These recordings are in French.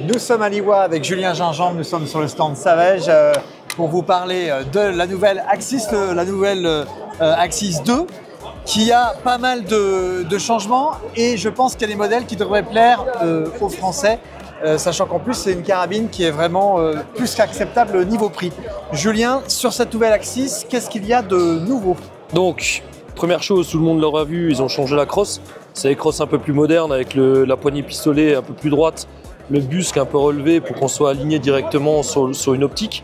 Nous sommes à Liwa avec Julien Gingembre, nous sommes sur le stand Savage pour vous parler de la nouvelle Axis, Axis 2 qui a pas mal de changements et je pense qu'il y a des modèles qui devraient plaire aux Français, sachant qu'en plus c'est une carabine qui est vraiment plus qu'acceptable niveau prix. Julien, sur cette nouvelle Axis, qu'est-ce qu'il y a de nouveau? Donc, première chose, tout le monde l'aura vu, ils ont changé la crosse. C'est une crosse un peu plus moderne avec la poignée pistolet un peu plus droite, le busque un peu relevé pour qu'on soit aligné directement sur une optique.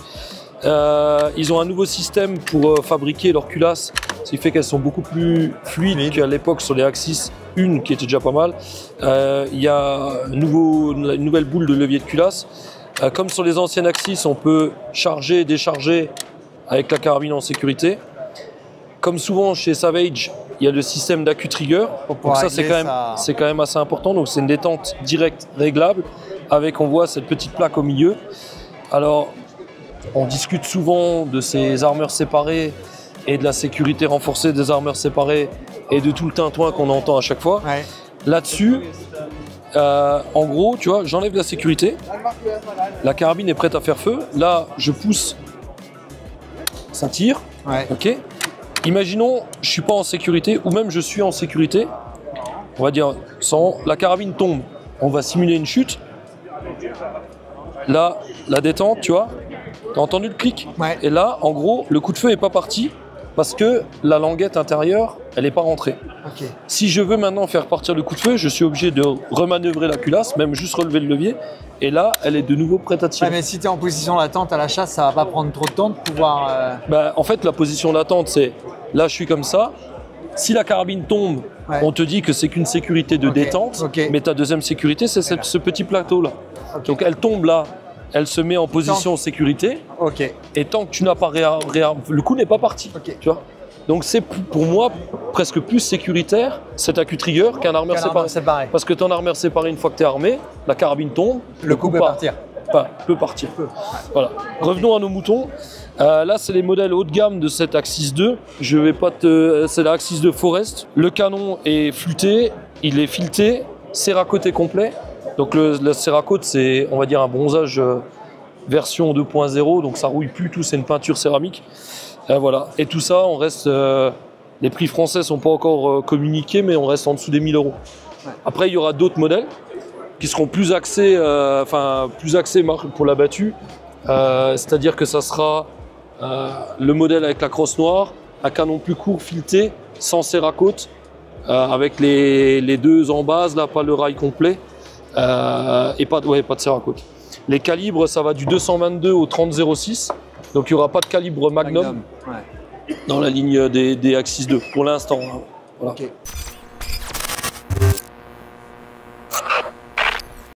Ils ont un nouveau système pour fabriquer leurs culasses, ce qui fait qu'elles sont beaucoup plus fluides qu'à l'époque sur les Axis 1 qui était déjà pas mal. Il y a une nouvelle boule de levier de culasse. Comme sur les anciennes Axis, on peut charger et décharger avec la carabine en sécurité. Comme souvent chez Savage, il y a le système d'AccuTrigger. Donc ça, c'est quand même assez important. Donc c'est une détente directe réglable avec, on voit, cette petite plaque au milieu. Alors, on discute souvent de ces armeurs séparées et de la sécurité renforcée des armeurs séparées et de tout le tintouin qu'on entend à chaque fois. Ouais. Là-dessus, en gros, tu vois, j'enlève la sécurité. La carabine est prête à faire feu. Là, je pousse, ça tire. Ouais. Ok. Imaginons, je suis pas en sécurité, ou même je suis en sécurité, on va dire sans, la carabine tombe, on va simuler une chute. Là, la détente, tu vois, t'as entendu le clic? Ouais. Et là, en gros, le coup de feu n'est pas parti parce que la languette intérieure, elle n'est pas rentrée. Okay. Si je veux maintenant faire partir le coup de feu, je suis obligé de remanœuvrer la culasse, même juste relever le levier. Et là, elle est de nouveau prête à tirer. Ouais, mais si tu es en position latente à la chasse, ça va pas prendre trop de temps de pouvoir... En fait, la position latente, c'est là, je suis comme ça. Si la carabine tombe, ouais, on te dit que c'est qu'une sécurité de détente, mais ta deuxième sécurité, c'est ce petit plateau-là. Okay. Donc, elle tombe là, elle se met en position sécurité. Okay. Et tant que tu n'as pas le coup n'est pas parti. Okay. Tu vois. Donc, c'est pour moi presque plus sécuritaire cet AccuTrigger qu'un armeur séparé. Parce que ton armeur séparé, une fois que tu es armé, la carabine tombe, le coup peut partir. Peut partir. Voilà. Revenons à nos moutons. Là, c'est les modèles haut de gamme de cette Axis 2. Je vais pas c'est la Axis 2 Forest. Le canon est flûté, il est fileté, Cerakote complet. Donc le Cerakote, c'est, on va dire, un bronzage version 2.0, donc ça rouille plus tout, c'est une peinture céramique. Voilà. Et tout ça, on reste. Les prix français sont pas encore communiqués, mais on reste en dessous des 1000 €. Ouais. Après, il y aura d'autres modèles qui seront plus axés, pour la battue. C'est-à-dire que ça sera le modèle avec la crosse noire, un canon plus court fileté, sans Cerakote, avec les deux en base, là, pas le rail complet, et pas de Cerakote. Les calibres, ça va du 222 au 30-06, donc il n'y aura pas de calibre Magnum. Ouais, dans la ligne des Axis 2 pour l'instant. Hein. Voilà. Okay.